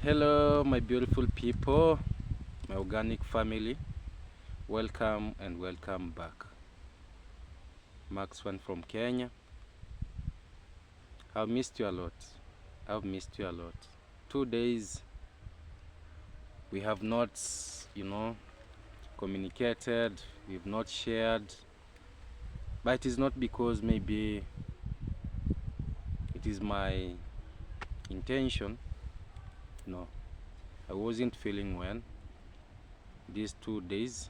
Hello, my beautiful people, my organic family. Welcome and welcome back. Max1 from Kenya. I've missed you a lot. I've missed you a lot. 2 days we have not, communicated, we've not shared. But it is not because maybe it is my intention. No, I wasn't feeling well these 2 days.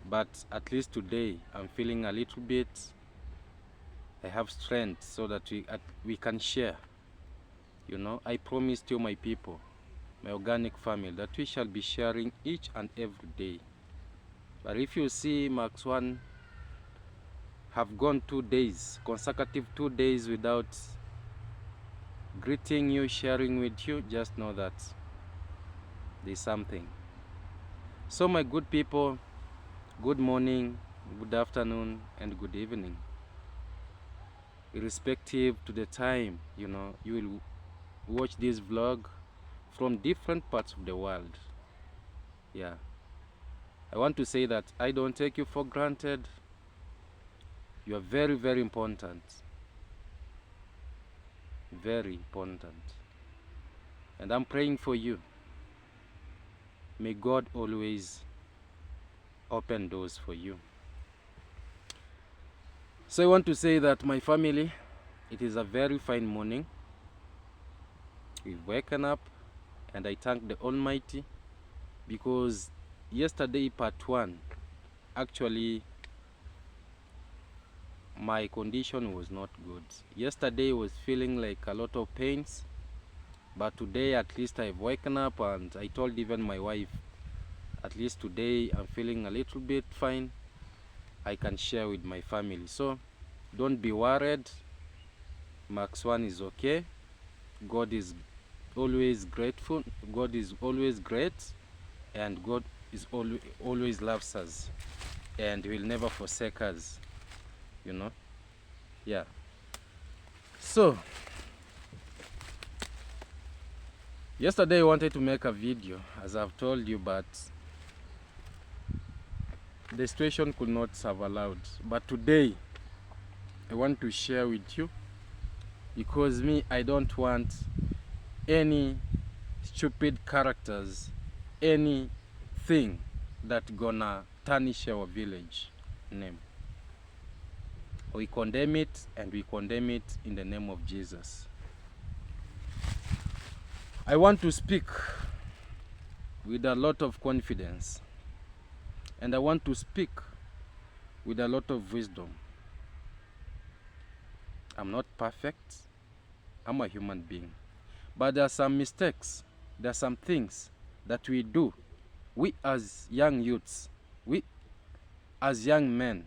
But at least today I'm feeling a little bit. I have strength so that we can share. I promised you, my people, my organic family, that we shall be sharing each and every day. But if you see Max1 have gone 2 days, consecutive 2 days without greeting you, sharing with you, just know that there's something. So my good people, good morning, good afternoon, and good evening. Irrespective to the time, you will watch this vlog from different parts of the world. Yeah, I want to say that I don't take you for granted. You are very, very important. Very important. And I'm praying for you. May God always open doors for you. So I want to say that, my family, it is a very fine morning. We've woken up, and I thank the Almighty, because yesterday, part 1, actually my condition was not good. Yesterday was feeling like a lot of pains, but today at least I've woken up, and I told even my wife, at least today I'm feeling a little bit fine. I can share with my family. So don't be worried. Max1 is okay. God is always grateful. God is always great, and God is always loves us, and will never forsake us. Yeah. So yesterday I wanted to make a video, as I've told you, but the situation could not have allowed. But today I want to share with you, because I don't want any stupid characters, anything that gonna tarnish our village name. We condemn it, and we condemn it in the name of Jesus. I want to speak with a lot of confidence, and I want to speak with a lot of wisdom. I'm not perfect. I'm a human being. But there are some mistakes. There are some things that we do. We as young youths, we as young men,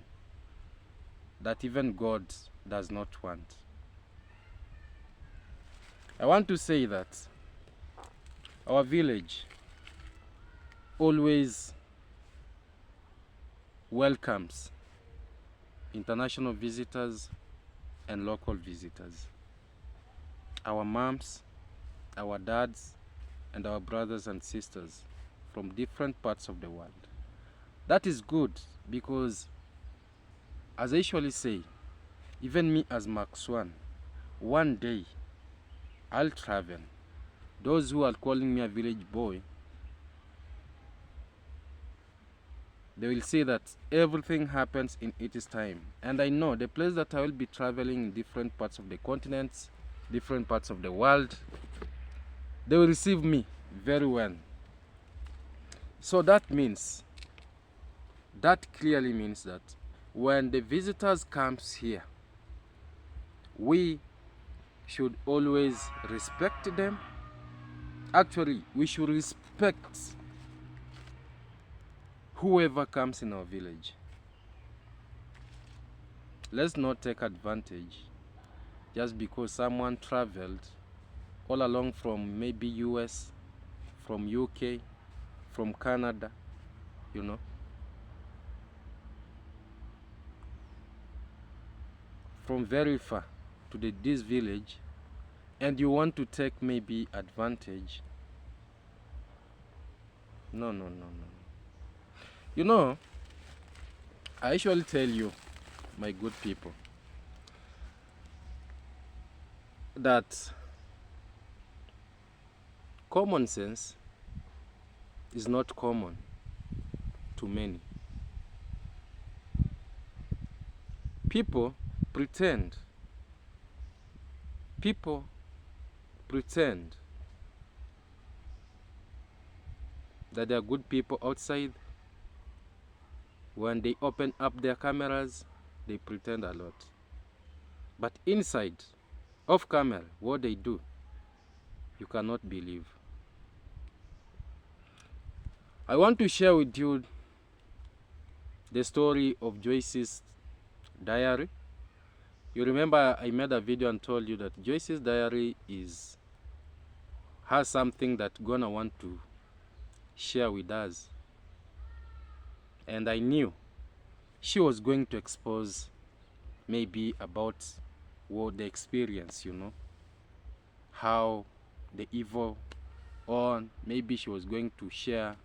that even God does not want. I want to say that our village always welcomes international visitors and local visitors. Our moms, our dads, and our brothers and sisters from different parts of the world. That is good, because, as I usually say, even me as Max1, one day I'll travel. Those who are calling me a village boy, they will say that everything happens in its time. And I know the place that I will be traveling in different parts of the continents, different parts of the world, they will receive me very well. So that clearly means that when the visitors comes here, we should always respect them. Actually, we should respect whoever comes in our village. Let's not take advantage just because someone traveled all along from maybe US, from UK, from Canada, from very far to this village, and you want to take maybe advantage No, no, no, no. You know, I usually tell you, my good people, that common sense is not common to many. People pretend. People pretend that they are good people outside. When they open up their cameras, they pretend a lot. But inside, off camera, what they do, you cannot believe. I want to share with you the story of Joyce's diary. You remember I made a video and told you that Joyce's diary has something that gonna want to share with us. And I knew she was going to expose maybe about what the experience, you know, how the evil on, maybe she was going to share.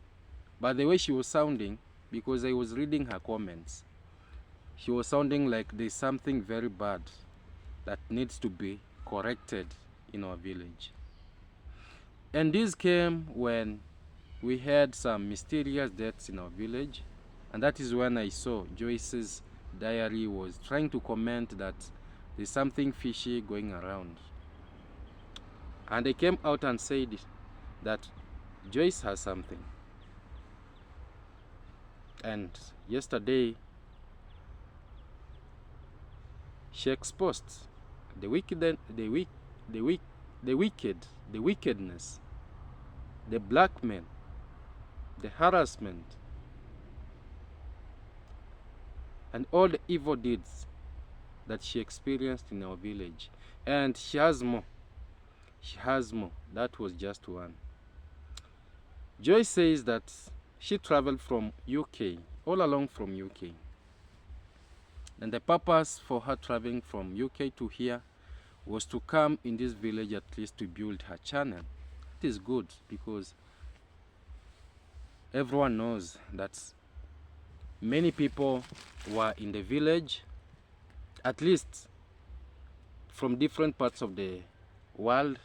But the way she was sounding, because I was reading her comments, she was sounding like there's something very bad that needs to be corrected in our village. And this came when we had some mysterious deaths in our village, and that is when I saw Joyce's diary was trying to comment that there's something fishy going around. And I came out and said that Joyce has something. And yesterday, she exposed the wickedness, the blackmail, the harassment, and all the evil deeds that she experienced in our village. And she has more. She has more. That was just one. Joyce says that she traveled from UK, all along from UK. And the purpose for her traveling from UK to here was to come in this village at least to build her channel. It is good because everyone knows that many people were in the village, at least from different parts of the world,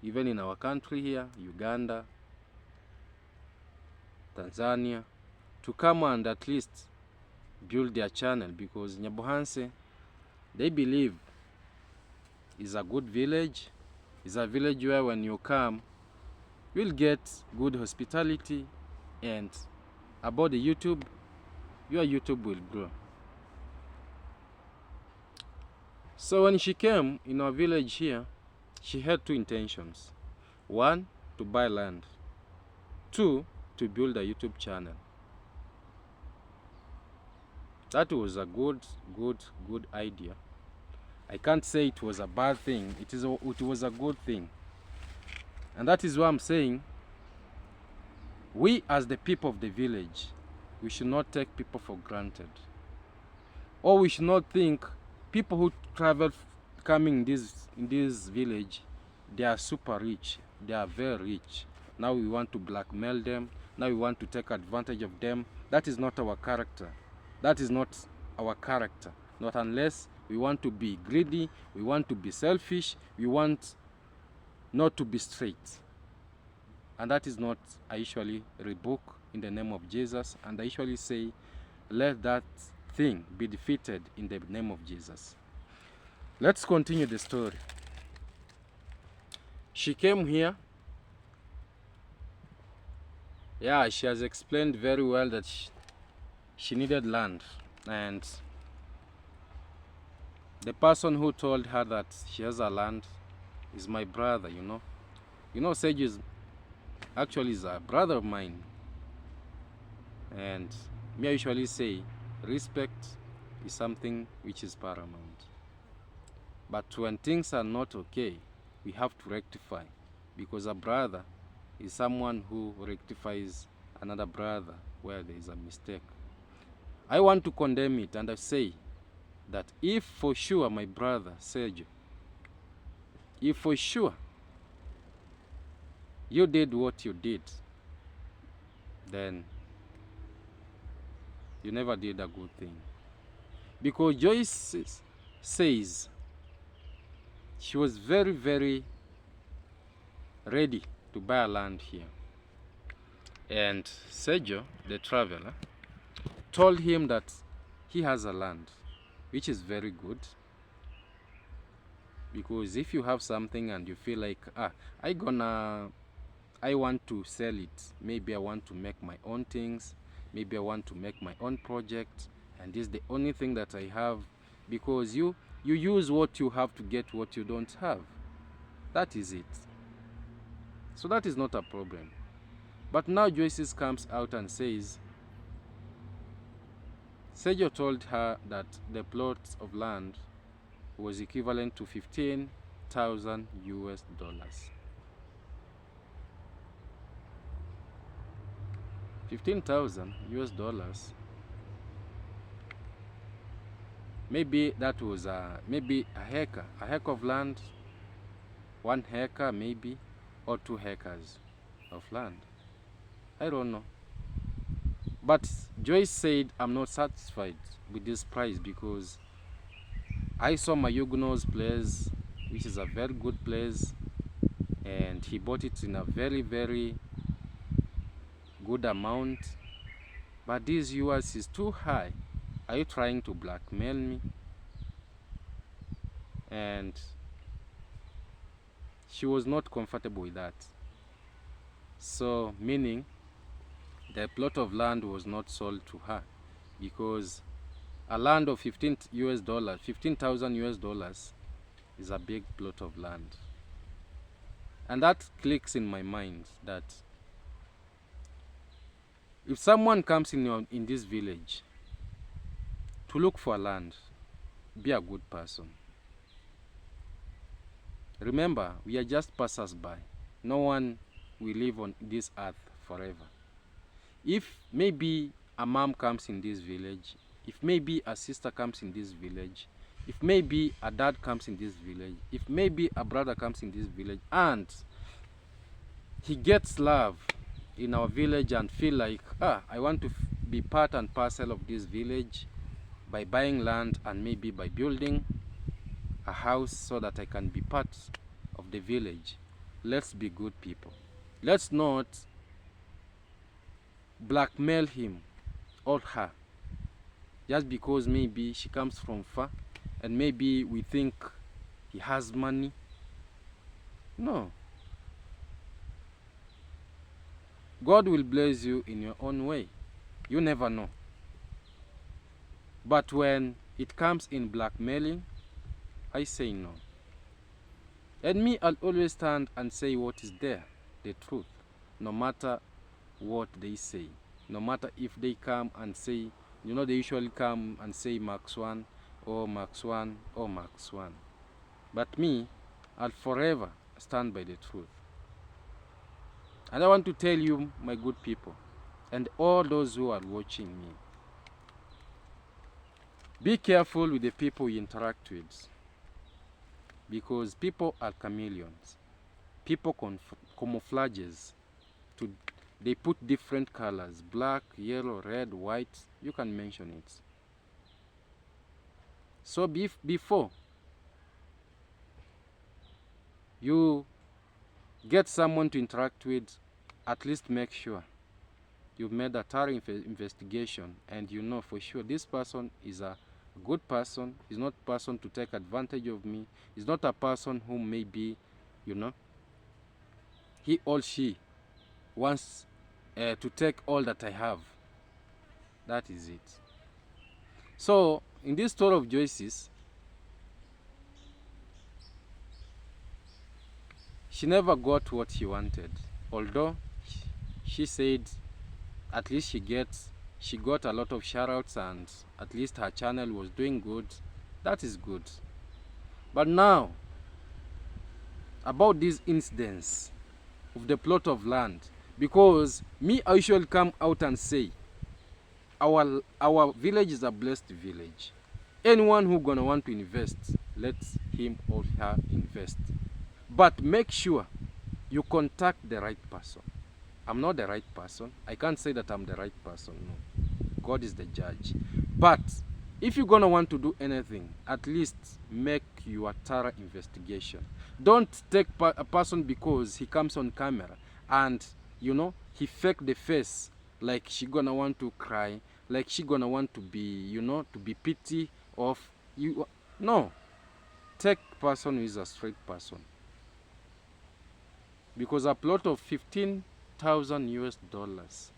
even in our country here, Uganda, Tanzania, to come and at least build their channel, because Nyabohanse, they believe, is a good village. It's a village where when you come, you'll get good hospitality, and about the YouTube, your YouTube will grow. So when she came in our village here, she had two intentions. One, to buy land. Two, to build a YouTube channel. That was a good idea. I can't say it was a bad thing. It was a good thing. And that is why I'm saying, we as the people of the village, we should not take people for granted. Or we should not think people who travel coming in this village, they are super rich. They are very rich. Now we want to blackmail them. Now we want to take advantage of them. That is not our character. That is not our character. Not unless we want to be greedy, we want to be selfish, we want not to be straight. And that is not, I usually rebuke in the name of Jesus, and I usually say, let that thing be defeated in the name of Jesus. Let's continue the story. She came here. Yeah, she has explained very well that she needed land, and the person who told her that she has a land is my brother, you know. You know, Sage is a brother of mine. And me, I usually say, respect is something which is paramount. But when things are not okay, we have to rectify. Because a brother is someone who rectifies another brother where there is a mistake. I want to condemn it, and I say that if for sure, my brother Sergio, if for sure you did what you did, then you never did a good thing. Because Joyce says she was very, very ready to buy a land here. And Sergio, the traveler, told him that he has a land, which is very good. Because if you have something and you feel like, I want to sell it, maybe I want to make my own things, maybe I want to make my own project, and this is the only thing that I have, because you use what you have to get what you don't have. That is it. So that is not a problem. But now Joyce comes out and says Sergio told her that the plot of land was equivalent to 15,000 US dollars. 15,000 US dollars. Maybe that was maybe a acre of land, 1 acre maybe, or 2 acres of land. I don't know. But Joyce said, I'm not satisfied with this price because I saw my Huguenot's place, which is a very good place, and he bought it in a very, very good amount. But this yours is too high. Are you trying to blackmail me? And she was not comfortable with that. So, meaning the plot of land was not sold to her, because a land of 15,000 US dollars is a big plot of land. And that clicks in my mind that if someone comes in this village to look for land, be a good person. Remember, we are just passers-by. No one will live on this earth forever. If maybe a mom comes in this village, if maybe a sister comes in this village, if maybe a dad comes in this village, if maybe a brother comes in this village, and he gets love in our village and feel like, I want to be part and parcel of this village by buying land and maybe by building a house so that I can be part of the village. Let's be good people. Let's not blackmail him or her just because maybe she comes from far and maybe we think he has money. No. God will bless you in your own way. You never know. But when it comes in blackmailing, I say no. And me, I'll always stand and say what is there, the truth, no matter what they say. No matter if they come and say, they usually come and say Max 1 or Max 1 or Max 1. But me, I'll forever stand by the truth. And I want to tell you, my good people, and all those who are watching me, be careful with the people you interact with, because people are chameleons. People camouflages. They put different colors, black, yellow, red, white, you can mention it. So before you get someone to interact with, at least make sure you've made a thorough investigation and you know for sure this person is a good person, is not a person to take advantage of me, is not a person who maybe, he or she wants to take all that I have. That is it. So, in this story of Joyce's, she never got what she wanted. Although she said at least she got a lot of shoutouts and at least her channel was doing good. That is good. But now, about these incidents of the plot of land, because me, I usually come out and say, our village is a blessed village. Anyone who gonna want to invest, let him or her invest. But make sure you contact the right person. I'm not the right person. I can't say that I'm the right person. No. God is the judge. But if you're going to want to do anything, at least make your thorough investigation. Don't take a person because he comes on camera and, you know, he fake the face like she going to want to cry, like she going to want to be, you know, to be pity of you. No. Take person who is a straight person. Because a plot of 15,000 US dollars,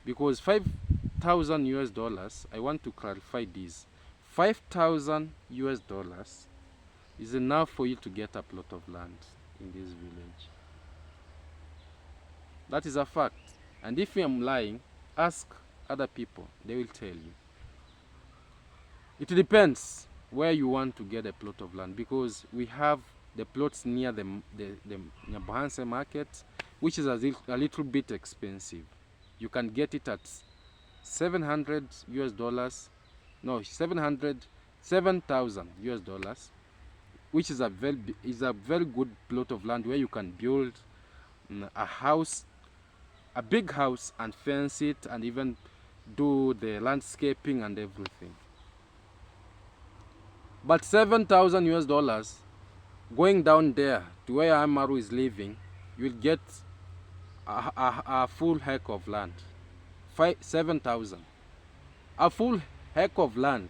because 5,000 US dollars, I want to clarify this, 5,000 US dollars is enough for you to get a plot of land in this village. That is a fact. And if I am lying, ask other people, they will tell you. It depends where you want to get a plot of land, because we have the plots near the Nyabohanse market, which is a little bit expensive. You can get it at 700 US dollars, no, 7,000 US dollars, which is a very good plot of land where you can build a house, a big house, and fence it, and even do the landscaping and everything. But 7,000 US dollars, going down there to where Amaru is living, you will get a full heck of land. 7,000. A full heck of land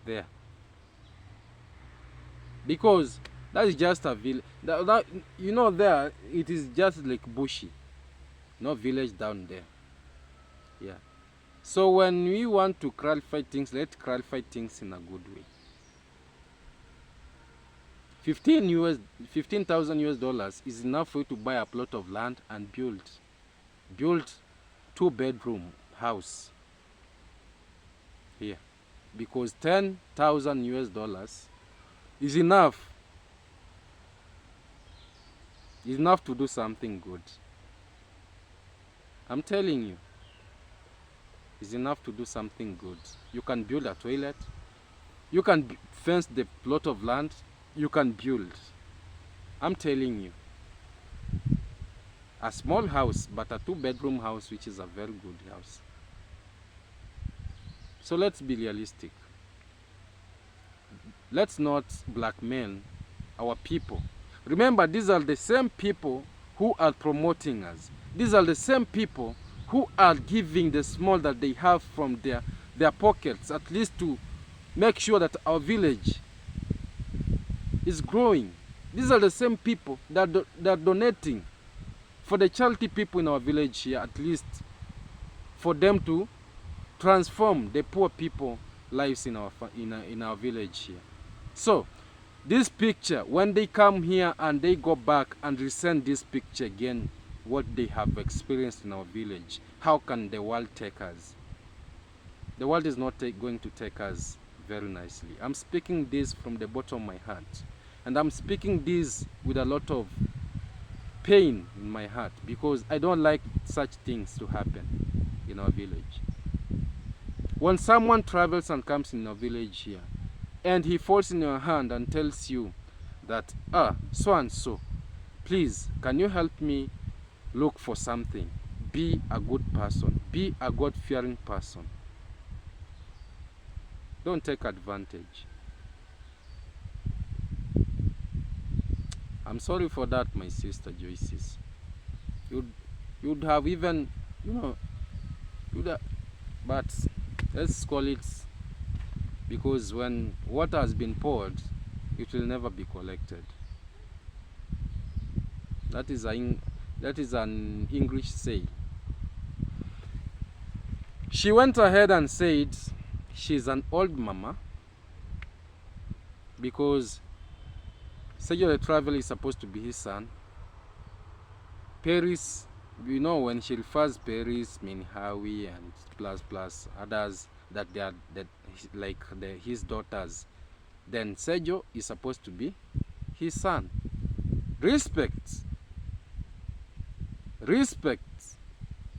there. Because that is just a village. You know, there it is just like bushy. No village down there. Yeah. So when we want to clarify things, let's clarify things in a good way. 15,000 US dollars is enough for you to buy a plot of land and build 2-bedroom house here, because 10,000 US dollars is enough. Is enough to do something good. I'm telling you, it's enough to do something good. You can build a toilet, you can fence the plot of land, you can build. I'm telling you, a small house, but a 2-bedroom house, which is a very good house. So let's be realistic. Let's not blackmail our people. Remember, these are the same people who are promoting us. These are the same people who are giving the small that they have from their pockets, at least to make sure that our village is growing. These are the same people that are donating for the charity people in our village here, at least for them to transform the poor people lives in our village here. So this picture, when they come here and they go back and resend this picture again, what they have experienced in our village, how can the world take us? The world is not going to take us very nicely. I'm speaking this from the bottom of my heart, and I'm speaking this with a lot of pain in my heart, because I don't like such things to happen in our village. When someone travels and comes in our village here, and he falls in your hand and tells you that, so and so, please, can you help me look for something? Be a good person. Be a God-fearing person. Don't take advantage. I'm sorry for that, my sister Joyce. You'd have even, but let's call it, because when water has been poured, it will never be collected. That is an English say. She went ahead and said she's an old mama, because Sergio the Traveler is supposed to be his son. Paris, when she refers Paris, Minhawi, and plus others, that they are his daughters, then Sergio is supposed to be his son. Respect.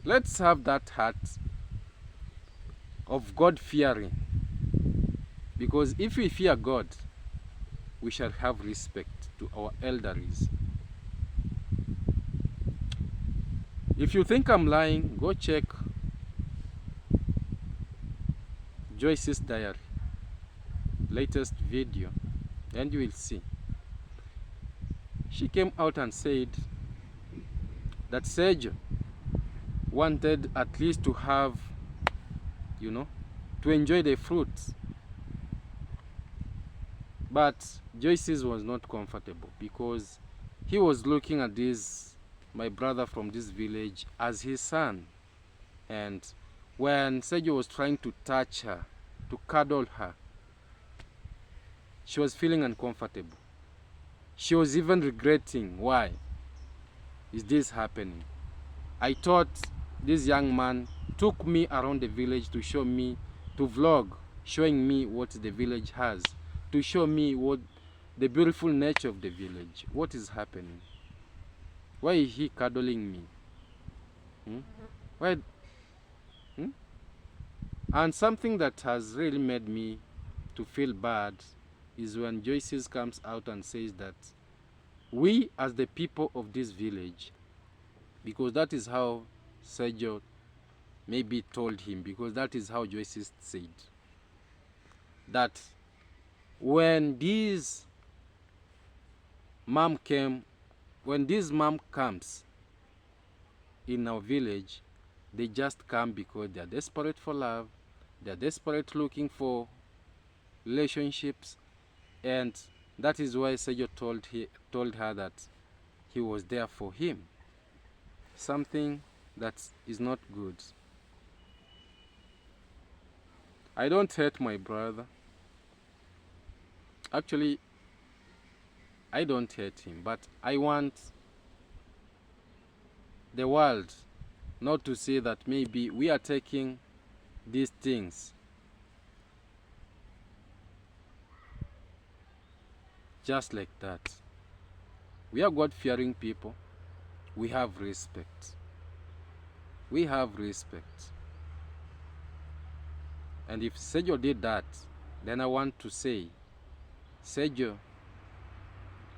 Let's have that heart of God fearing, because if we fear God, we shall have respect to our elders. If you think I'm lying, go check Joyce's diary, latest video, and you will see. She came out and said that Sergio wanted at least to have, to enjoy the fruits. But Joyce's was not comfortable because he was looking at my brother from this village, as his son. And when Sergio was trying to touch her, to cuddle her, she was feeling uncomfortable. She was even regretting, why is this happening? I thought this young man took me around the village to show me, to vlog, showing me what the village has, to show me what the beautiful nature of the village. What is happening? Why is he cuddling me? Why? And something that has really made me to feel bad is when Joyce comes out and says that we as the people of this village, because that is how Sergio maybe told him, because that is how Joyce said, that when this mom comes in our village, they just come because they are desperate for love, they are desperate looking for relationships, and that is why Sergio told her that he was there for him. Something that is not good. I don't hate my brother. Actually, I don't hate him, but I want the world not to say that maybe we are taking these things just like that. We are God-fearing people. We have respect. We have respect. And if Sergio did that, then I want to say, Sergio,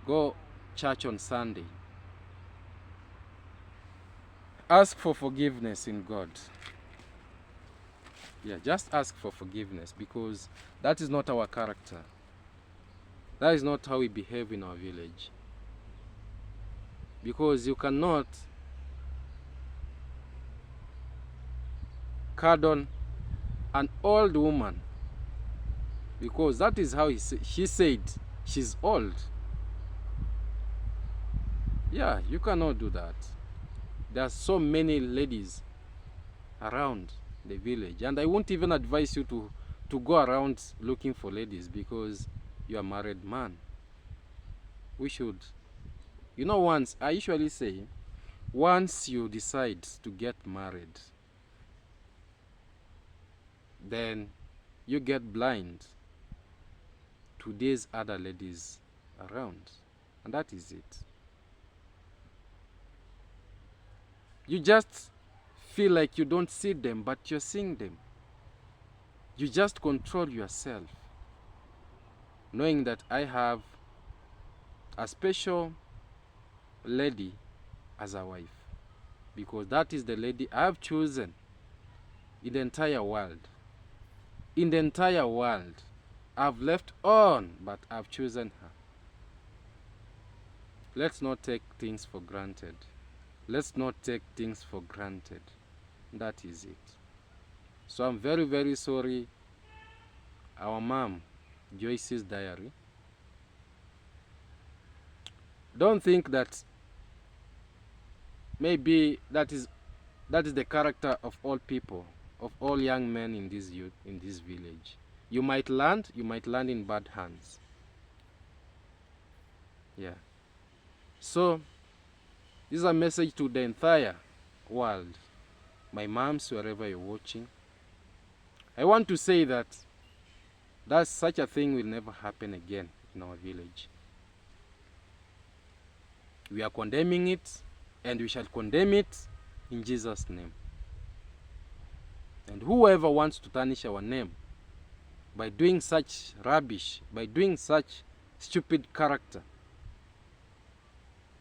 go church on Sunday. Ask for forgiveness in God. Yeah, just ask for forgiveness, because that is not our character. That is not how we behave in our village. Because you cannot cuddle an old woman, because that is how she said she's old. Yeah, you cannot do that. There are so many ladies around the village, and I won't even advise you to go around looking for ladies, because you're a married man. We should, once, I usually say, once you decide to get married, then you get blind to these other ladies around, and that is it. You just feel like you don't see them, but you're seeing them. You just control yourself, knowing that I have a special lady as a wife, because that is the lady I have chosen in the entire world. In the entire world, I've left on, but I've chosen her. Let's not take things for granted. Let's not take things for granted. That is it. So I'm very, very sorry. Our mom, Joyce's diary. Don't think that maybe that is the character of all people, of all young men in this village. You might land in bad hands. Yeah. So this is a message to the entire world. My moms, wherever you're watching, I want to say that such a thing will never happen again in our village. We are condemning it, and we shall condemn it in Jesus' name. And whoever wants to tarnish our name by doing such rubbish, by doing such stupid character,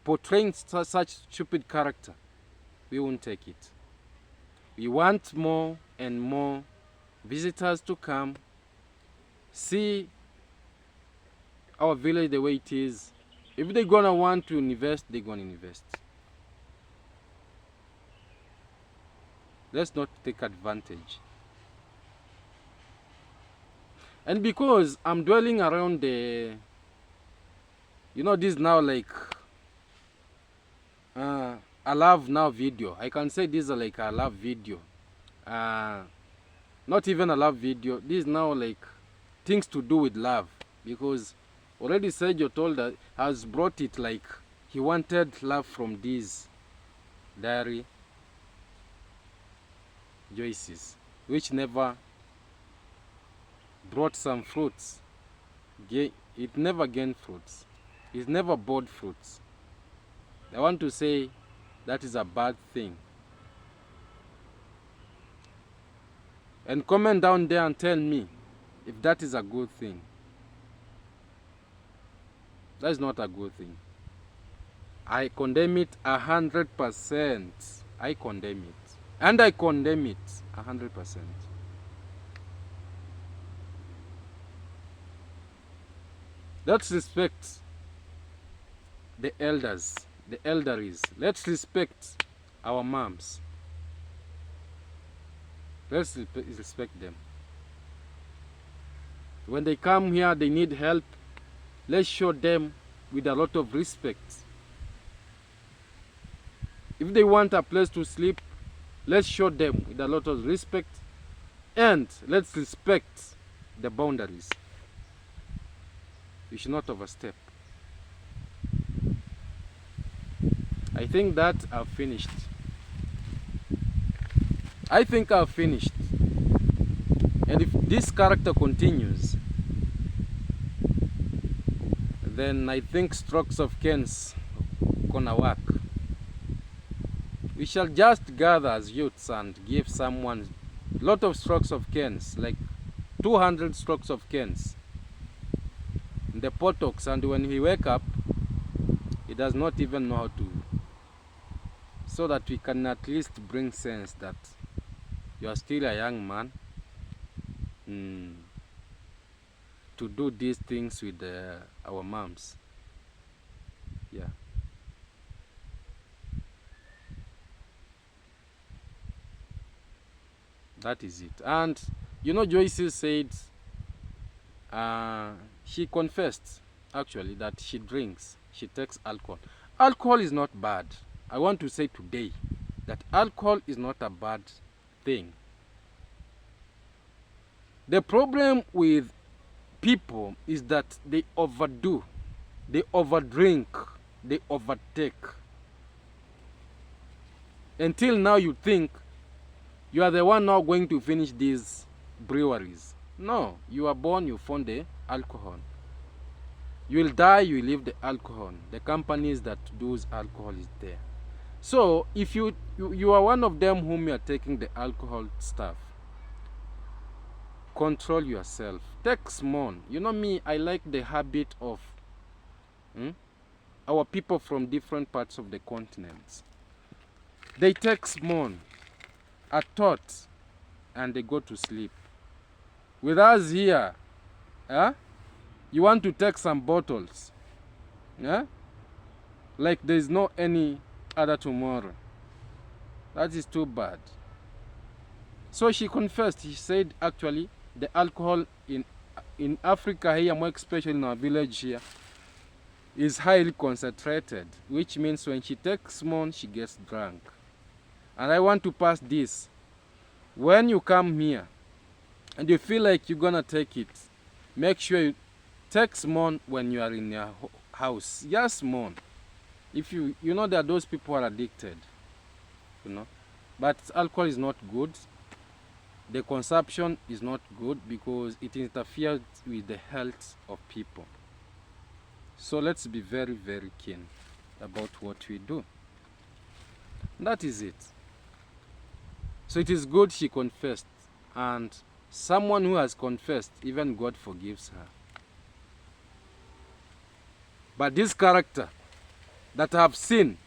portraying such stupid character, we won't take it. We want more and more visitors to come, see our village the way it is. If they're gonna want to invest, they're gonna invest. Let's not take advantage. And because I'm dwelling around the, this now like a love now video. I can say this is like a love video. Not even a love video. This is now like things to do with love, because already Sergio told us, has brought it like he wanted love from these diary Joyces, which never brought some fruits. It never gained fruits. It never bore fruits. I want to say that is a bad thing. And comment down there and tell me if that is a good thing. That is not a good thing. I condemn it 100%. I condemn it. And I condemn it 100%. Let's respect the elders, the elderlies. Let's respect our moms. Let's respect them. When they come here, they need help. Let's show them with a lot of respect. If they want a place to sleep, let's show them with a lot of respect. And let's respect the boundaries. We should not overstep. I think that I've finished. I think I've finished. And if this character continues, then I think strokes of Ken's gonna work. We shall just gather as youths and give someone a lot of strokes of Ken's, like 200 strokes of Ken's in the potox, and when he wake up, he does not even know how to, so that we can at least bring sense that you are still a young man to do these things with our moms. Yeah. That is it. And Joyce said she confessed actually that she drinks, she takes alcohol. Alcohol is not bad. I want to say today that alcohol is not a bad thing. The problem with people is that they overdo, they overdrink, they overtake. Until now you think you are the one now going to finish these breweries. No, you are born, you found the alcohol. You will die, you will leave the alcohol. The companies that do alcohol is there. So if you are one of them whom you are taking the alcohol stuff, control yourself. Take small. Me, I like the habit of our people from different parts of the continents. They take small, a thought, and they go to sleep. With us here, you want to take some bottles, like there's no any other tomorrow. That is too bad. So she confessed. She said actually the alcohol in Africa here, more especially in our village here, is highly concentrated, which means when she takes more, she gets drunk. And I want to pass this. When you come here and you feel like you're gonna take it, make sure you take small when you are in your house. Just small. If you know that those people are addicted, but alcohol is not good. The consumption is not good because it interferes with the health of people. So let's be very, very keen about what we do. That is it. So it is good she confessed, and someone who has confessed, even God forgives her. But this character that I have seen,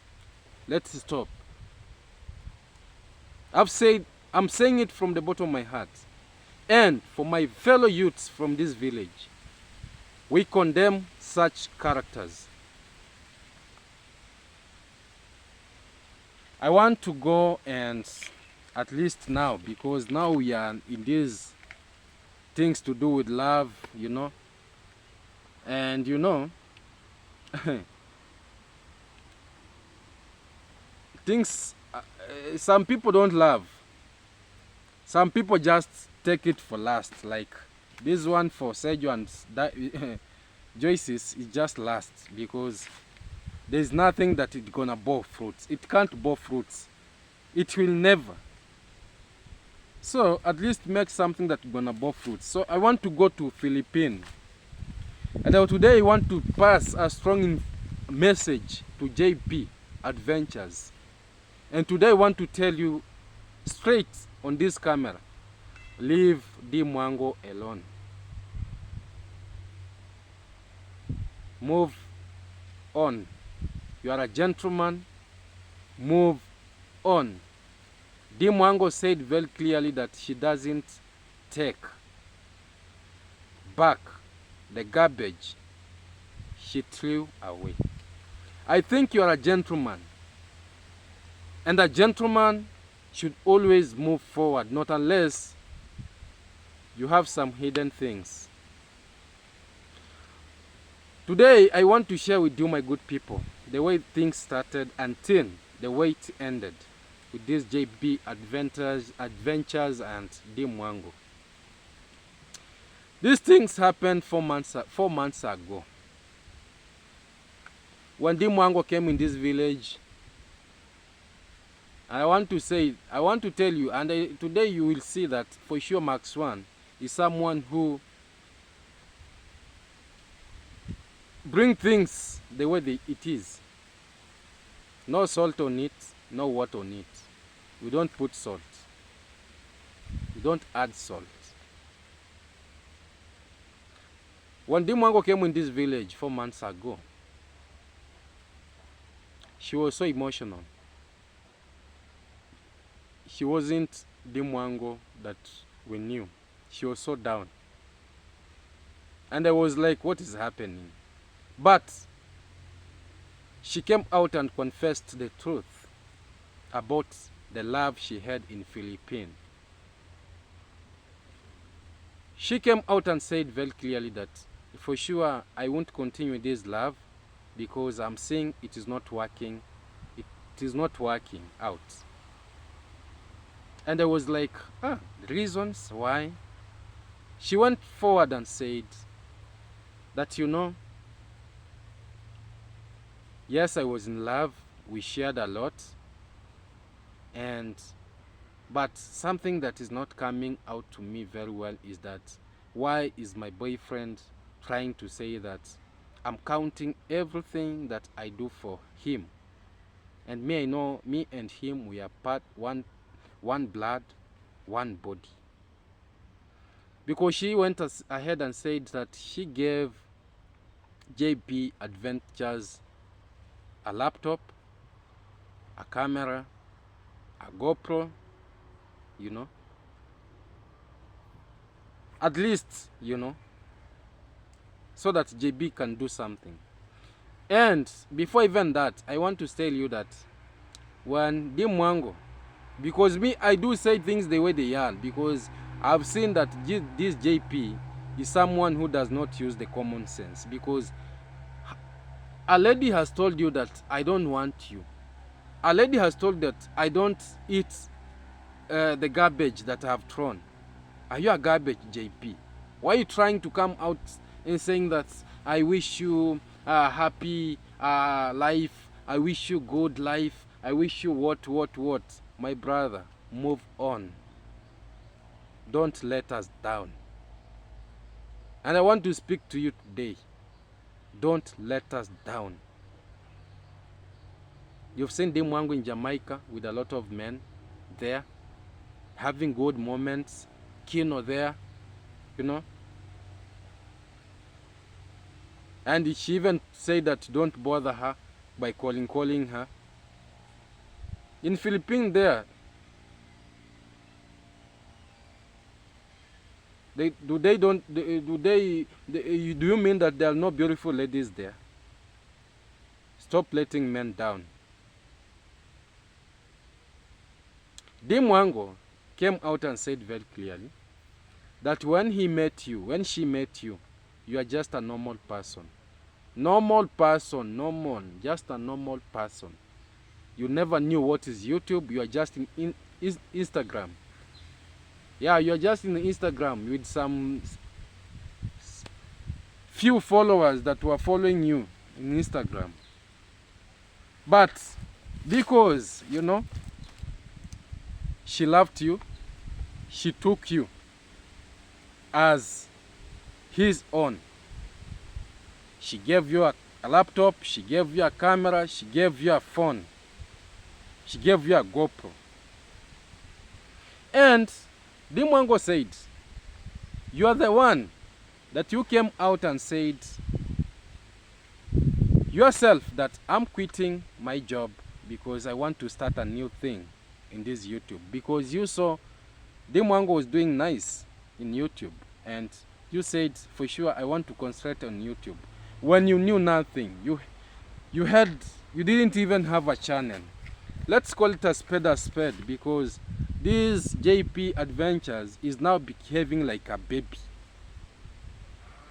let's stop. I'm saying it from the bottom of my heart. And for my fellow youths from this village, we condemn such characters. I want to go and at least now, because now we are in these things to do with love, you know. And you know, things, some people don't love. Some people just take it for last. Like this one for Sergio and Joyce's is just last, because there's nothing that it's gonna bear fruits. It can't bear fruits. It will never. So at least make something that's gonna bear fruits. So I want to go to Philippines. And today I want to pass a strong message to JP Adventures. And today I want to tell you straight on this camera, leave DeeMwango alone. Move on. You are a gentleman. Move on. DeeMwango said very clearly that she doesn't take back the garbage she threw away. I think you are a gentleman. And a gentleman should always move forward, not unless you have some hidden things. Today, I want to share with you, my good people, the way things started until the way it ended with this JP Adventures and DeeMwango. These things happened 4 months ago. When DeeMwango came in this village, I want to tell you, and today you will see that for sure Max One is someone who bring things the way it is. No salt on it, no water on it. We don't put salt. We don't add salt. When DeeMwango came in this village 4 months ago, she was so emotional. She wasn't DeeMwango that we knew. She was so down. And I was like, what is happening? But she came out and confessed the truth about the love she had in Philippines. She came out and said very clearly that for sure I won't continue this love because I'm seeing it is not working. It is not working out. And I was like, the reasons why. She went forward and said that, you know, yes, I was in love. We shared a lot. But something that is not coming out to me very well is that why is my boyfriend trying to say that I'm counting everything that I do for him? And me, I know me and him, we are part one blood, one body. Because she went ahead and said that she gave JP Adventures a laptop, a camera, a GoPro, you know. At least, you know, so that JB can do something. And before even that, I want to tell you that when DeeMwango, because me, I do say things the way they are, because I've seen that this JP is someone who does not use the common sense. Because a lady has told you that I don't want you. A lady has told that I don't eat the garbage that I have thrown. Are you a garbage, JP? Why are you trying to come out and saying that I wish you a happy life, I wish you good life, I wish you what? My brother, move on. Don't let us down. And I want to speak to you today. Don't let us down. You've seen DeeMwango in Jamaica with a lot of men there, having good moments. Kino there, you know. And she even said that don't bother her by calling her. In Philippines there, Do you mean that there are no beautiful ladies there? Stop letting men down. DeeMwango came out and said very clearly that when she met you, you are just a normal person. Normal person, just a normal person. You never knew what is YouTube. You are just in Instagram. Yeah, you are just in Instagram with some few followers that were following you in Instagram. But because, you know, she loved you, she took you as his own. She gave you a laptop, she gave you a camera, she gave you a phone, she gave you a GoPro. And DeeMwango said, you are the one that you came out and said yourself that I'm quitting my job because I want to start a new thing in this YouTube. Because you saw DeeMwango was doing nice in YouTube and you said, for sure, I want to concentrate on YouTube. When you knew nothing, you didn't even have a channel. Let's call it a spade because this JP Adventures is now behaving like a baby.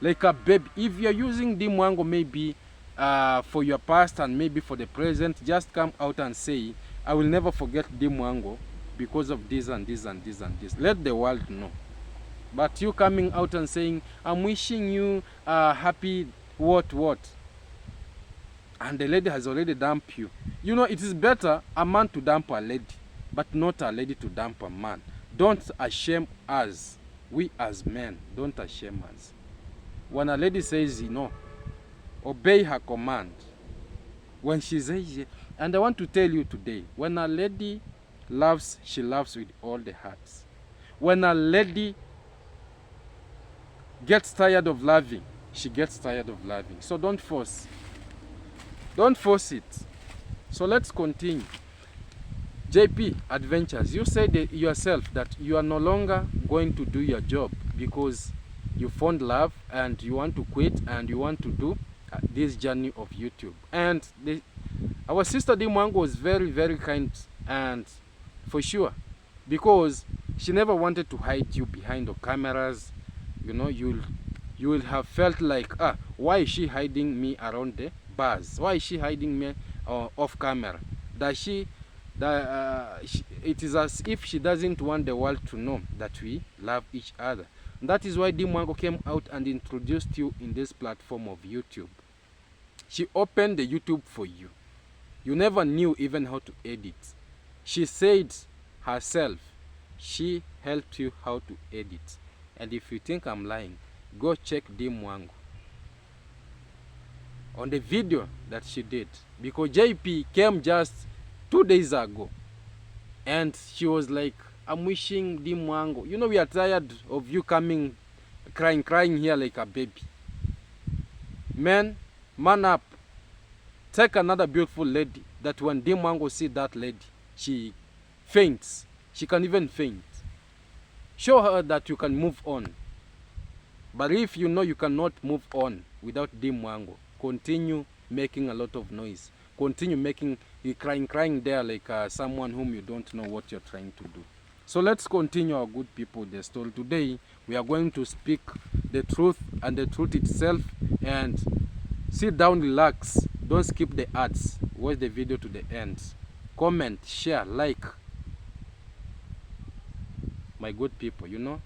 Like a baby. If you're using DeeMwango maybe for your past and maybe for the present, just come out and say, I will never forget DeeMwango because of this and this and this and this. Let the world know. But you coming out and saying, I'm wishing you a happy what? And the lady has already dumped you. You know, it is better a man to dump a lady, but not a lady to dump a man. Don't ashame us. We as men, don't ashame us. When a lady says, you know, obey her command. When she says, and I want to tell you today, when a lady loves, she loves with all the hearts. When a lady gets tired of loving, she gets tired of loving. So don't force. Don't force it. So let's continue. JP Adventures, you said yourself that you are no longer going to do your job because you found love and you want to quit and you want to do this journey of YouTube. And our sister DeeMwango was very, very kind, and for sure, because she never wanted to hide you behind the cameras. You know, you will have felt like, why is she hiding me around the bars? Why is she hiding me off camera? It is as if she doesn't want the world to know that we love each other. And that is why DeeMwango came out and introduced you in this platform of YouTube. She opened the YouTube for you. You never knew even how to edit. She said herself, she helped you how to edit. And if you think I'm lying, go check DeeMwango on the video that she did. Because JP came just 2 days ago. And she was like, I'm wishing DeeMwango. You know, we are tired of you coming, crying here like a baby. Man up. Take another beautiful lady that when DeeMwango see that lady, she faints. She can even faint. Show her that you can move on. But if you know you cannot move on without DeeMwango, continue making a lot of noise. Continue making you crying there like someone whom you don't know what you're trying to do. So let's continue, our good people, the story. Today we are going to speak the truth and the truth itself. And sit down, relax, don't skip the ads, watch the video to the end, comment, share, like. My good people, you know,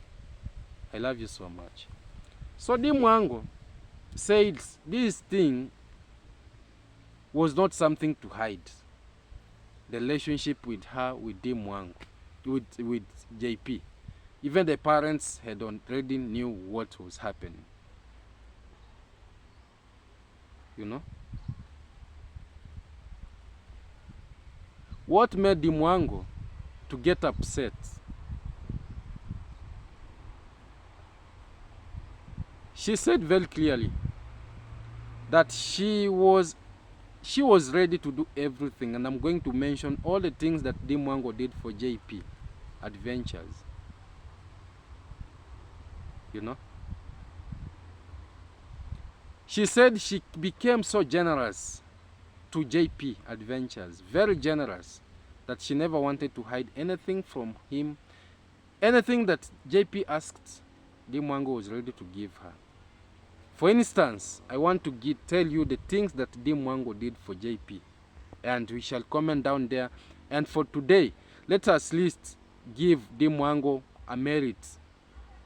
I love you so much. So DeeMwango said this thing was not something to hide. The relationship with her, with DeeMwango, with JP. Even the parents had already knew what was happening. You know? What made DeeMwango to get upset? She said very clearly that she was ready to do everything, and I'm going to mention all the things that DeeMwango did for JP Adventures. you know. She said she became so generous to JP Adventures, very generous, that she never wanted to hide anything from him. Anything that JP asked, DeeMwango was ready to give her. For instance, I want to tell you the things that DeeMwango did for JP, and we shall comment down there. And for today, let us at least give DeeMwango a merit.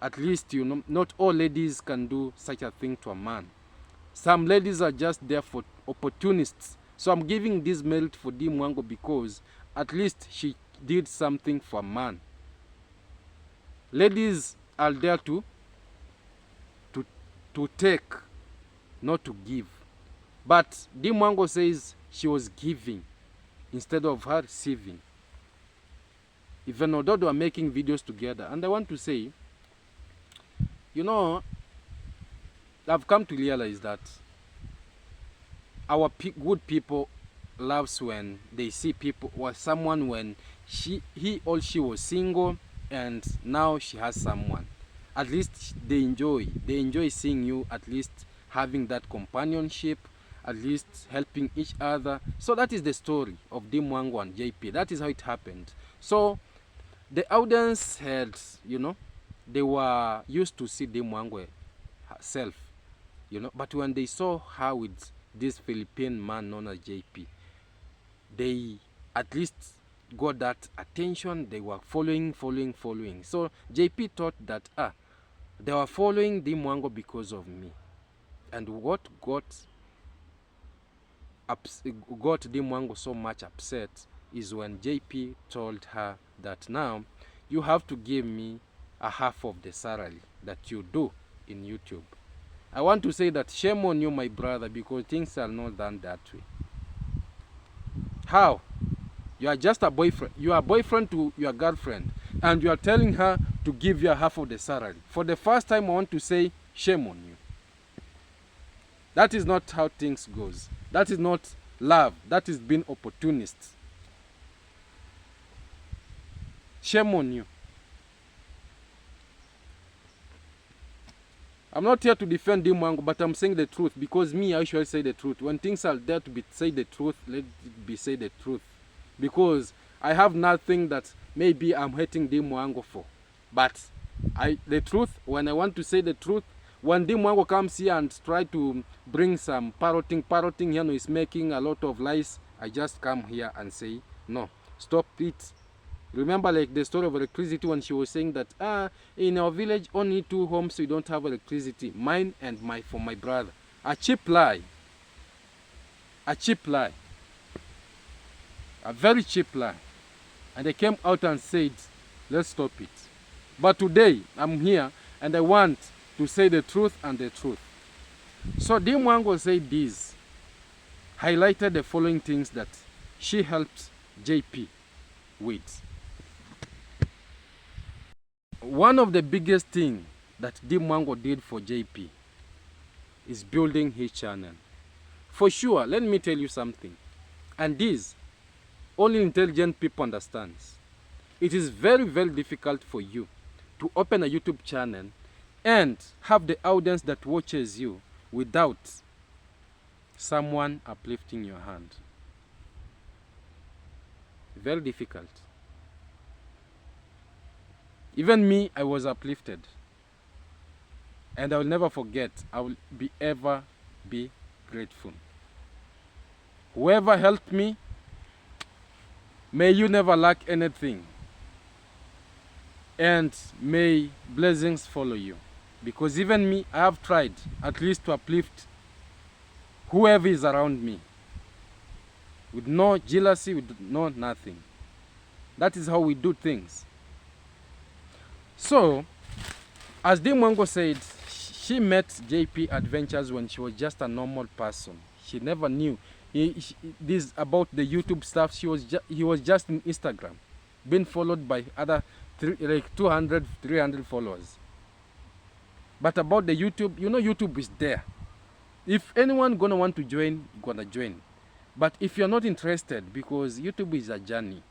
At least, you know, not all ladies can do such a thing to a man. Some ladies are just there for opportunists. So I'm giving this merit for DeeMwango because at least she did something for a man. Ladies are there to take, not to give. But DeeMwango says she was giving instead of her receiving. Even although they are making videos together. And I want to say, you know, I've come to realize that our good people loves when they see people or someone when he or she was single and now she has someone. At least they enjoy seeing you, at least having that companionship, at least helping each other. So that is the story of DeeMwango and JP. That is how it happened. So the audience had, you know, they were used to see DeeMwango herself, you know, but when they saw her with this Philippine man known as JP, they at least got that attention. They were following. So JP thought that they were following DeeMwango because of me. And what got DeeMwango so much upset is when JP told her that now you have to give me a half of the salary that you do in YouTube. I want to say that shame on you, my brother, because things are not done that way. How? You are just a boyfriend. You are a boyfriend to your girlfriend, and you are telling her to give you half of the salary. For the first time, I want to say shame on you. That is not how things goes. That is not love. That is being opportunist. Shame on you. I'm not here to defend DeeMwango, but I'm saying the truth, because me, I usually say the truth. When things are there to be say the truth, let it be say the truth. Because I have nothing that maybe I'm hating DeeMwango for. But the truth, when I want to say the truth, when DeeMwango comes here and try to bring some parroting, you know, is making a lot of lies, I just come here and say, no, stop it. Remember, like the story of electricity, when she was saying that in our village only 2 homes we don't have electricity, mine and for my brother. A cheap lie. A cheap lie. A very cheap lie. And they came out and said, let's stop it. But today I'm here and I want to say the truth and the truth. So DeeMwango said this, highlighted the following things that she helped JP with. One of the biggest things that DeeMwango did for JP is building his channel. For sure, let me tell you something. And this, only intelligent people understand. It is very, very difficult for you to open a YouTube channel and have the audience that watches you without someone uplifting your hand. Very difficult. Even me, I was uplifted. And I will never forget. I will ever be grateful. Whoever helped me, may you never lack anything. And may blessings follow you. Because even me, I have tried at least to uplift whoever is around me. With no jealousy, with no nothing. That is how we do things. So, as DeeMwango said, she met JP Adventures when she was just a normal person. She never knew this about the YouTube stuff. He was just in Instagram, being followed by other like 200, 300 followers. But about the YouTube, you know, YouTube is there. If anyone gonna want to join, gonna join. But if you're not interested, because YouTube is a journey,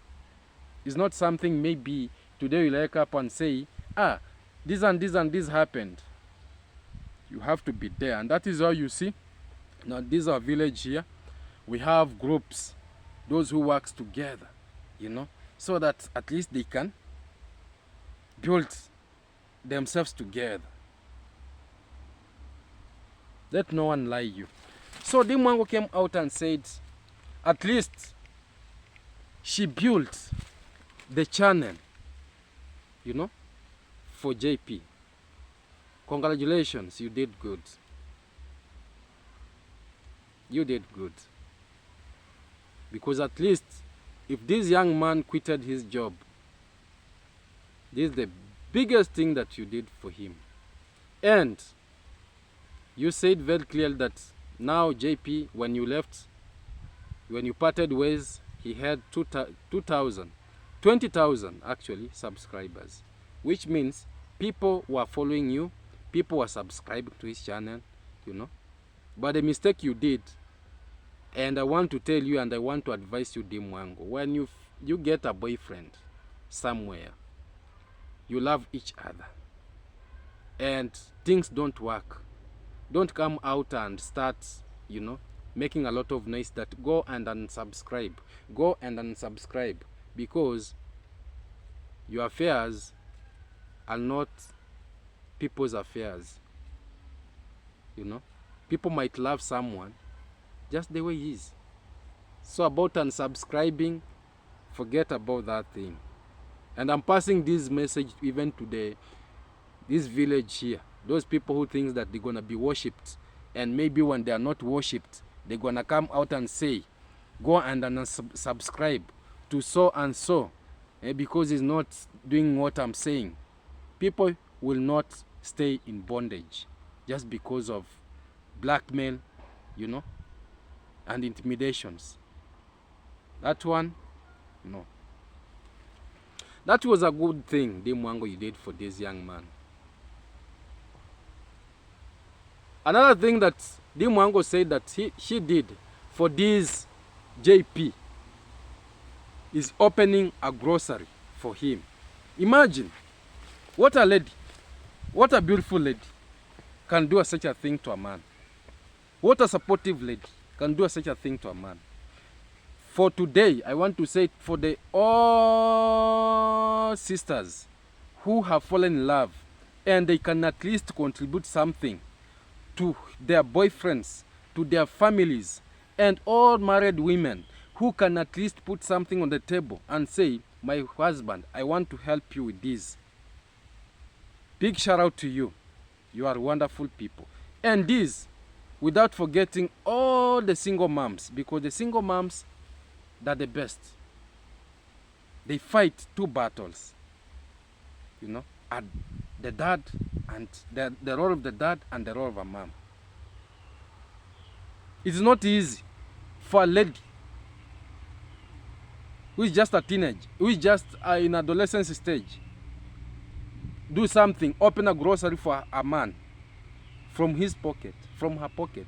it's not something maybe today you wake up and say, this and this and this happened. You have to be there. And that is how you see. Now, this is our village here. We have groups, those who works together, you know, so that at least they can build themselves together. Let no one lie you. So DeeMwango came out and said, at least she built the channel, you know, for JP. Congratulations, you did good. You did good. Because at least if this young man quitted his job, this is the biggest thing that you did for him. And you said very clearly that now JP, when you left, when you parted ways, he had 20,000 actually subscribers, which means people were following you, people were subscribing to his channel, you know. But the mistake you did, and I want to tell you and I want to advise you, DeeMwango, when you get a boyfriend somewhere, you love each other, and things don't work, don't come out and start, you know, making a lot of noise that go and unsubscribe. Go and unsubscribe, because your affairs are not people's affairs. You know, people might love someone just the way he is. So about unsubscribing, forget about that thing. And I'm passing this message even to this village here. Those people who think that they're gonna be worshipped, and maybe when they are not worshipped, they're gonna come out and say, go and unsubscribe to so and so, because he's not doing what I'm saying. People will not stay in bondage just because of blackmail, you know, and intimidations. That one, no. That was a good thing, DeeMwango, you did for this young man. Another thing that DeeMwango said that she did for this JP is opening a grocery for him. Imagine, what a lady, what a beautiful lady can do such a thing to a man. What a supportive lady can do such a thing to a man. For today, I want to say for the all sisters who have fallen in love and they can at least contribute something to their boyfriends, to their families, and all married women who can at least put something on the table and say, my husband, I want to help you with this. Big shout out to you. You are wonderful people. And this, without forgetting all the single moms, because the single moms, they're the best. They fight two battles, you know, and the dad and the role of the dad and the role of a mom. It's not easy for a lady who is just a teenage, who is just in adolescence stage, do something, open a grocery for a man from his pocket, from her pocket.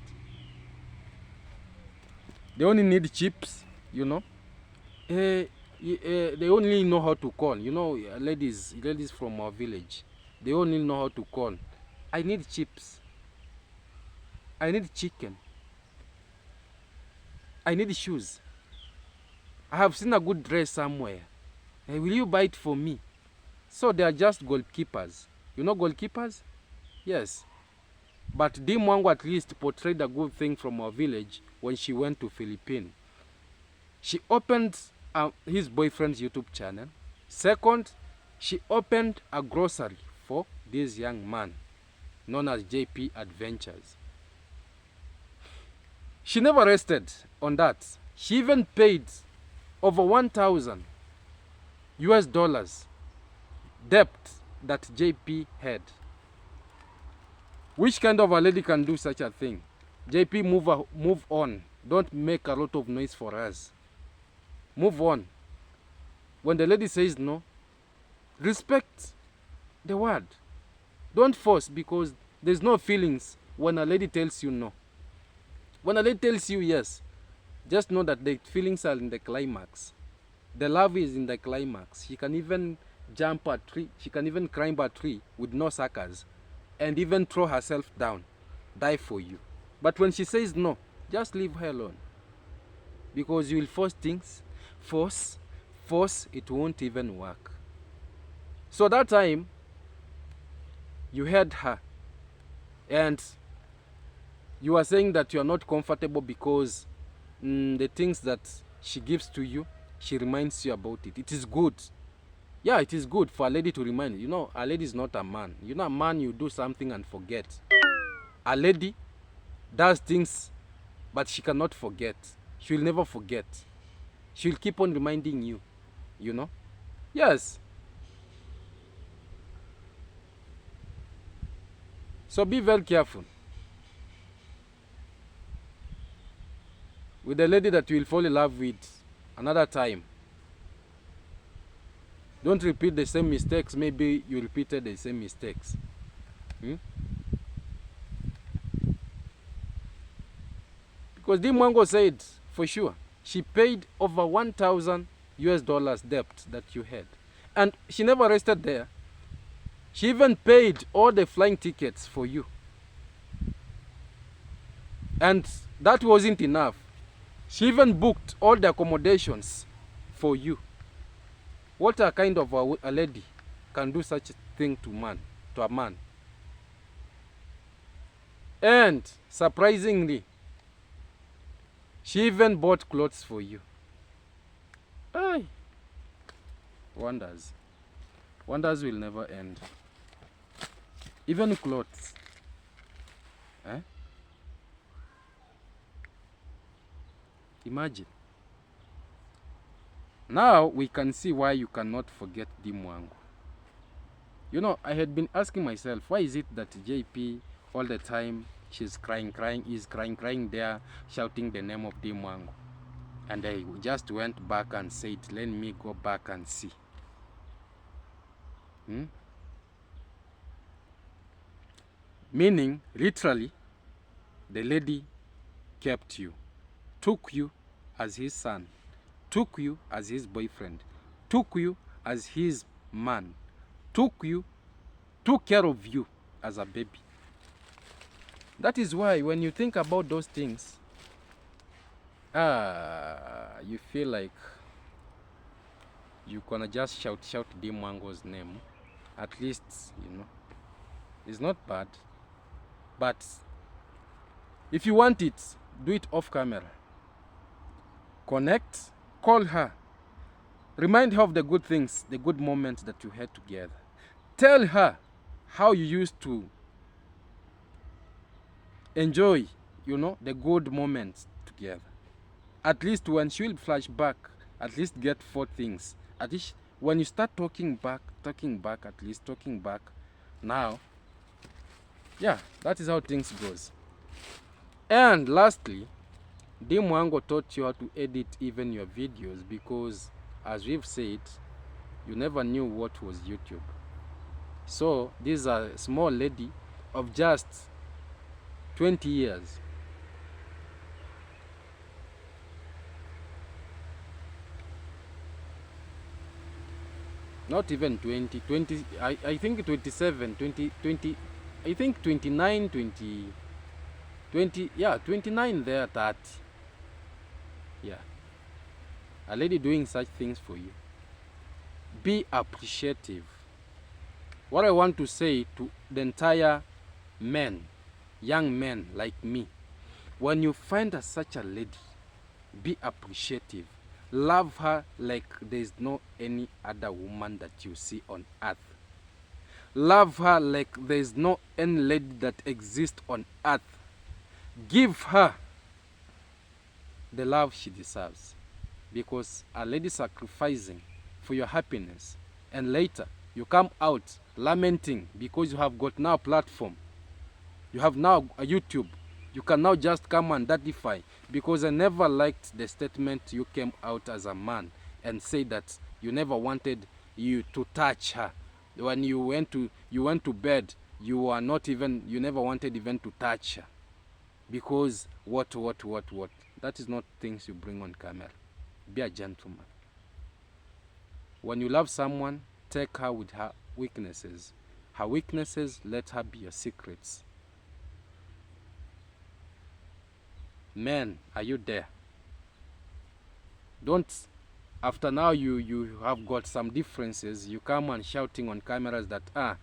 They only need chips, you know. They only know how to call, you know, ladies from our village. They only know how to call. I need chips. I need chicken. I need shoes. I have seen a good dress somewhere. Will you buy it for me? So they are just goalkeepers. You know goalkeepers? Yes. But DeeMwango at least portrayed a good thing from our village when she went to Philippines. She opened his boyfriend's YouTube channel. Second, she opened a grocery for this young man known as JP Adventures. She never rested on that. She even paid over 1,000 US dollars debt that JP had. Which kind of a lady can do such a thing? JP, move on. Don't make a lot of noise for us. Move on. When the lady says no, respect the word. Don't force, because there's no feelings when a lady tells you no. When a lady tells you yes, just know that the feelings are in the climax. The love is in the climax. She can even jump a tree. She can even climb a tree with no suckers. and even throw herself down, die for you. But when she says no, just leave her alone. Because you will force things, force, it won't even work. So that time, you heard her, and you are saying that you are not comfortable because the things that she gives to you, she reminds you about it. It is good. Yeah, it is good for a lady to remind you. You know, a lady is not a man. You know, a man, you do something and forget. A lady does things, but she cannot forget. She will never forget. She will keep on reminding you, you know. Yes. So be very careful with the lady that you will fall in love with another time. Don't repeat the same mistakes. Maybe you repeated the same mistakes. Because DeeMwango said, for sure, she paid over 1,000 US dollars debt that you had. And she never rested there. She even paid all the flying tickets for you. And that wasn't enough. She even booked all the accommodations for you. What a kind of a lady can do such a thing to a man? And surprisingly, she even bought clothes for you. Ay. Wonders. Wonders will never end. Even clothes. Imagine. Now we can see why you cannot forget DeeMwango. You know, I had been asking myself, why is it that JP all the time she's crying there, shouting the name of DeeMwango? And I just went back and said, let me go back and see. Meaning, literally, the lady kept you, took you as his son, took you as his boyfriend, took you as his man, took care of you as a baby. That is why when you think about those things, you feel like you're gonna just shout DeeMwango's name. At least, you know, it's not bad. But if you want it, do it off camera. Connect, call her. Remind her of the good things, the good moments that you had together. Tell her how you used to enjoy, you know, the good moments together. At least when she will flash back, at least get 4 things. At least when you start talking back, at least talking back, now, yeah, that is how things goes. And lastly, DeeMwango taught you how to edit even your videos, because as we've said, you never knew what was YouTube. So this is a small lady of just 20 years. Not even 20, I think 27, 20, I think 29, 20, yeah, 29 there, 30. Yeah. A lady doing such things for you. Be appreciative. What I want to say to the entire men, young men like me, when you find such a lady, be appreciative. Love her like there is no any other woman that you see on earth. Love her like there is no any lady that exists on earth. Give her the love she deserves. Because a lady sacrificing for your happiness, and later you come out lamenting because you have got now a platform. You have now a YouTube. You can now just come and identify, because I never liked the statement you came out as a man and say that you never wanted you to touch her. When you went to bed, you never wanted even to touch her. Because what? That is not things you bring on camera. Be a gentleman. When you love someone, take her with her weaknesses, Her weaknesses, let her be your secrets. Men, are you there? Don't, after now you have got some differences, you come and shouting on cameras that,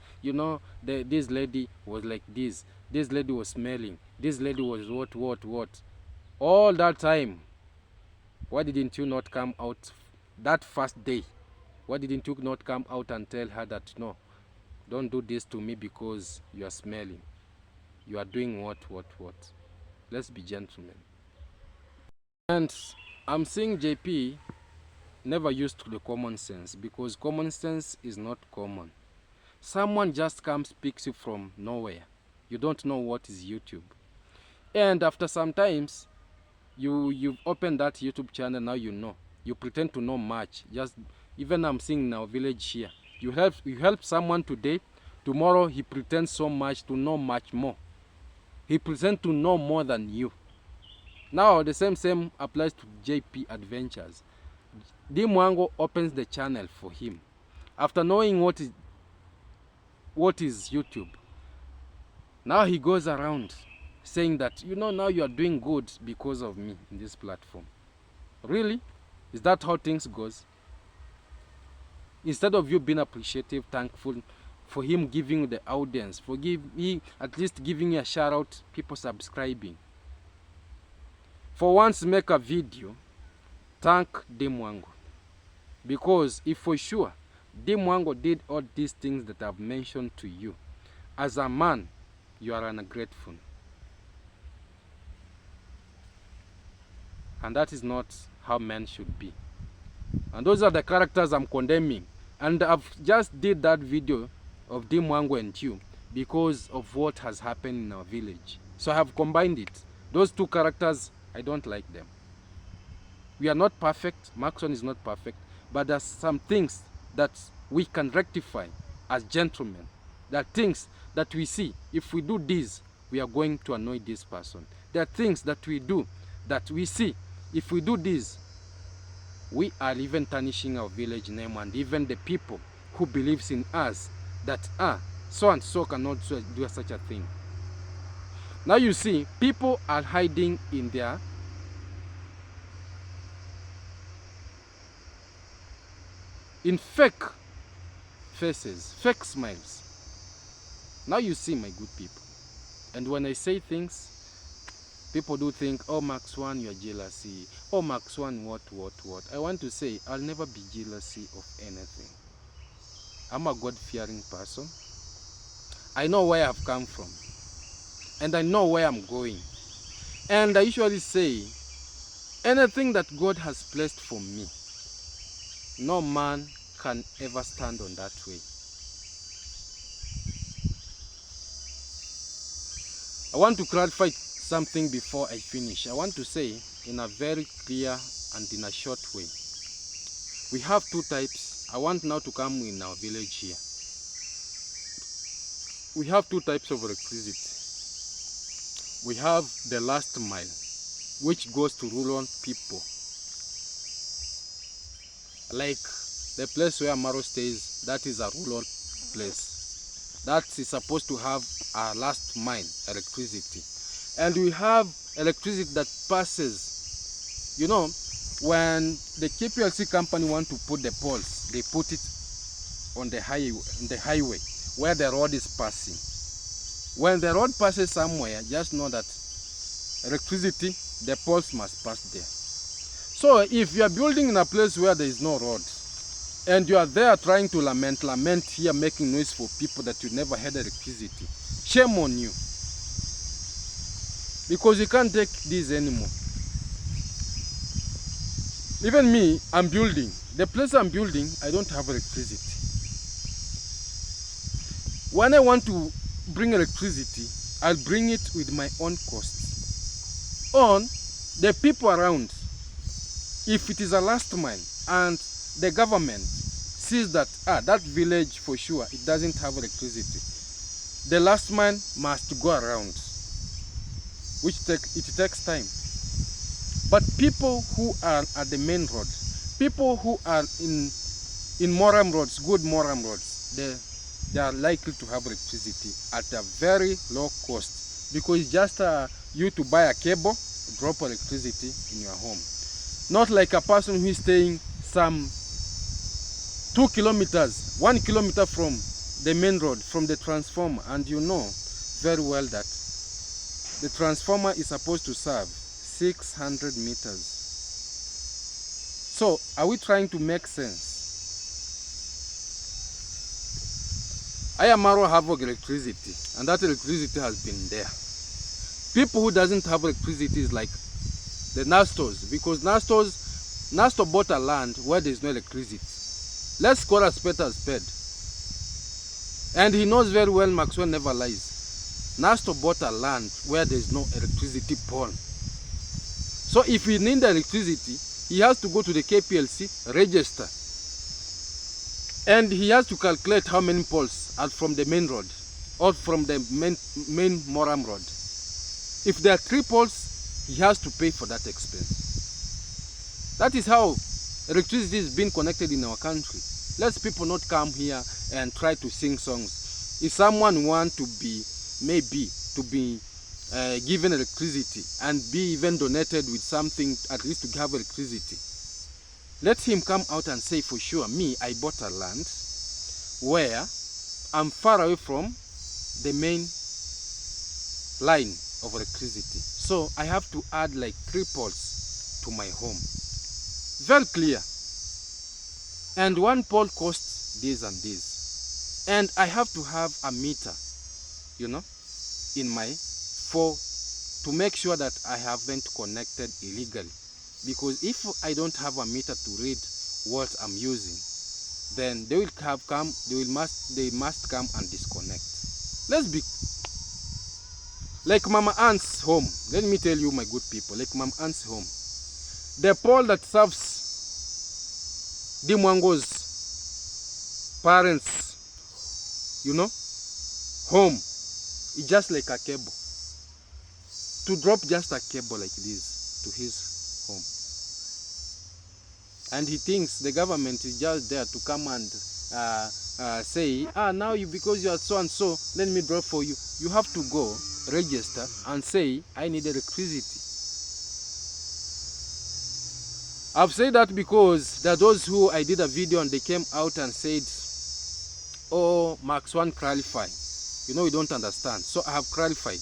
this lady was like this lady was smelling, this lady was what. All that time, why didn't you not come out that first day? Why didn't you not come out and tell her that, no, don't do this to me because you are smelling, you are doing what? Let's be gentlemen. And I'm seeing JP never used the common sense, because common sense is not common. Someone just comes, picks you from nowhere. You don't know what is YouTube. And after some times, you've opened that YouTube channel, now you know. You pretend to know much. Just even I'm seeing in our village here. You help someone today, tomorrow he pretends so much to know much more. He pretends to know more than you. Now the same applies to JP Adventures. DeeMwango opens the channel for him. After knowing what is YouTube, now he goes around saying that, now you are doing good because of me in this platform. Really? Is that how things goes? Instead of you being appreciative, thankful for him giving you the audience, at least giving you a shout out, people subscribing. For once, make a video, thank DeeMwango. Because if for sure DeeMwango did all these things that I've mentioned to you, as a man, you are ungrateful. And that is not how men should be. And those are the characters I'm condemning. And I've just did that video of DeeMwango and you because of what has happened in our village. So I have combined it. Those two characters, I don't like them. We are not perfect. Maxon is not perfect. But there's some things that we can rectify as gentlemen. There are things that we see. If we do this, we are going to annoy this person. There are things that we do that we see. If we do this, we are even tarnishing our village name and even the people who believes in us that, so and so cannot do such a thing. Now you see, people are hiding in their fake faces, fake smiles. Now you see, my good people. And when I say things, people do think, oh, Max One, you're jealousy. Oh, Max One, what? I want to say, I'll never be jealousy of anything. I'm a God-fearing person. I know where I've come from. And I know where I'm going. And I usually say, anything that God has placed for me, no man can ever stand on that way. I want to clarify something before I finish. I want to say in a very clear and in a short way. We have two types. I want now to come in our village here. We have two types of electricity. We have the last mile, which goes to rural people. Like the place where Maro stays, that is a rural place. That is supposed to have a last mile electricity. And we have electricity that passes. When the KPLC company want to put the poles, they put it on the highway where the road is passing. When the road passes somewhere, just know that electricity, the poles must pass there. So if you are building in a place where there is no road, and you are there trying to lament here, making noise for people that you never had electricity, shame on you. Because you can't take this anymore. Even me, I'm building. The place I'm building, I don't have electricity. When I want to bring electricity, I'll bring it with my own costs. On the people around, if it is a last mile and the government sees that that village for sure it doesn't have electricity, the last mile must go around, which it takes time. But people who are at the main road, people who are in Moram roads, good Moram roads, they are likely to have electricity at a very low cost, because it's just you to buy a cable, drop electricity in your home. Not like a person who is staying some 2 kilometers, 1 kilometer from the main road, from the transformer, and you know very well that the transformer is supposed to serve 600 meters. So are we trying to make sense? I am arwa have electricity, and that electricity has been there. People who doesn't have electricity is like the Nastos, because Nasto bought a land where there is no electricity. Let's call a spade a spade. And he knows very well Maxwell never lies. Nasto bought a land where there is no electricity pole. So if he needs electricity, he has to go to the KPLC, register. And he has to calculate how many poles are from the main road or from the main Moram road. If there are 3 poles, he has to pay for that expense. That is how electricity is being connected in our country. Let people not come here and try to sing songs. If someone wants to be, maybe, to be given electricity and be even donated with something, at least to have electricity, let him come out and say, for sure, me, I bought a land where I'm far away from the main line of electricity. So I have to add like 3 poles to my home. Very clear. And 1 pole costs this and this. And I have to have a meter, you know, in my to make sure that I haven't connected illegally. Because if I don't have a meter to read what I'm using, then they must come and disconnect. Let's be like Mama Ant's home. Let me tell you, my good people, like Mama Ant's home, the pole that serves DeeMwango's parents, you know, home, is just like a cable. To drop just a cable like this to his home. And he thinks the government is just there to come and say, now because you are so and so, let me drop for you. You have to go register and say, I need electricity. I've said that because there are those who I did a video and they came out and said, oh, Max 1 clarify. You know, you don't understand. So I have clarified.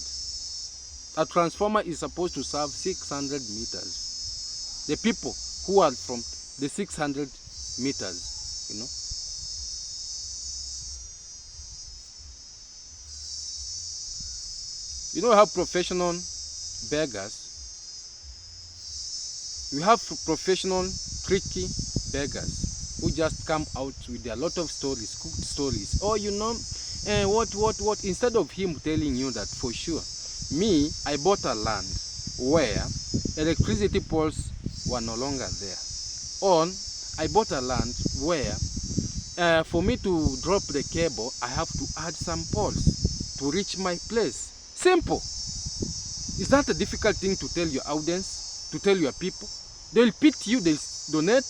A transformer is supposed to serve 600 meters. The people who are from the 600 meters, you know. You know how professional beggars, we have professional tricky beggars who just come out with a lot of stories, cooked stories. Oh, you know, what, instead of him telling you that for sure, me, I bought a land where electricity poles were no longer there. Or I bought a land where for me to drop the cable, I have to add some poles to reach my place. Simple. Is that a difficult thing to tell your audience, to tell your people? They'll pick you, they'll donate,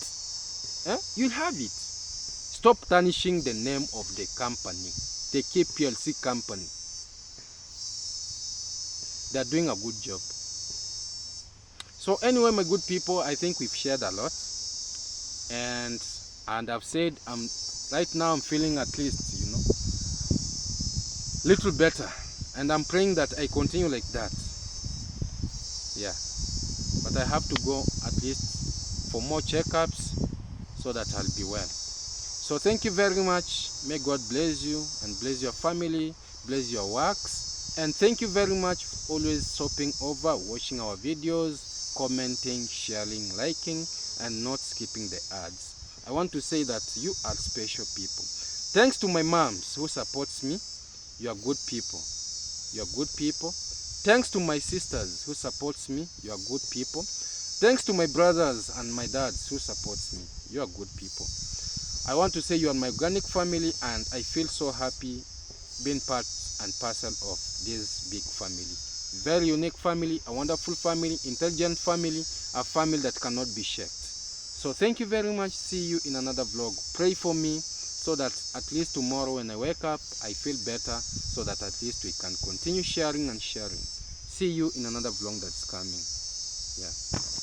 you'll have it. Stop tarnishing the name of the company, the KPLC company. They're doing a good job. So anyway, my good people, I think we've shared a lot. And I've said, right now I'm feeling at least, you know, little better. And I'm praying that I continue like that. Yeah. But I have to go at least for more checkups so that I'll be well. So thank you very much. May God bless you and bless your family, bless your works. And thank you very much for always stopping over, watching our videos, commenting, sharing, liking, and not skipping the ads. I want to say that you are special people. Thanks to my moms who supports me. You are good people. You are good people. Thanks to my sisters who supports me. You are good people. Thanks to my brothers and my dads who supports me. You are good people. I want to say you are my organic family, and I feel so happy being part and parcel of this big family. Very unique family, a wonderful family, intelligent family, a family that cannot be shaked. So thank you very much. See you in another vlog. Pray for me, so that at least tomorrow when I wake up, I feel better, so that at least we can continue sharing and sharing. See you in another vlog that's coming. Yeah.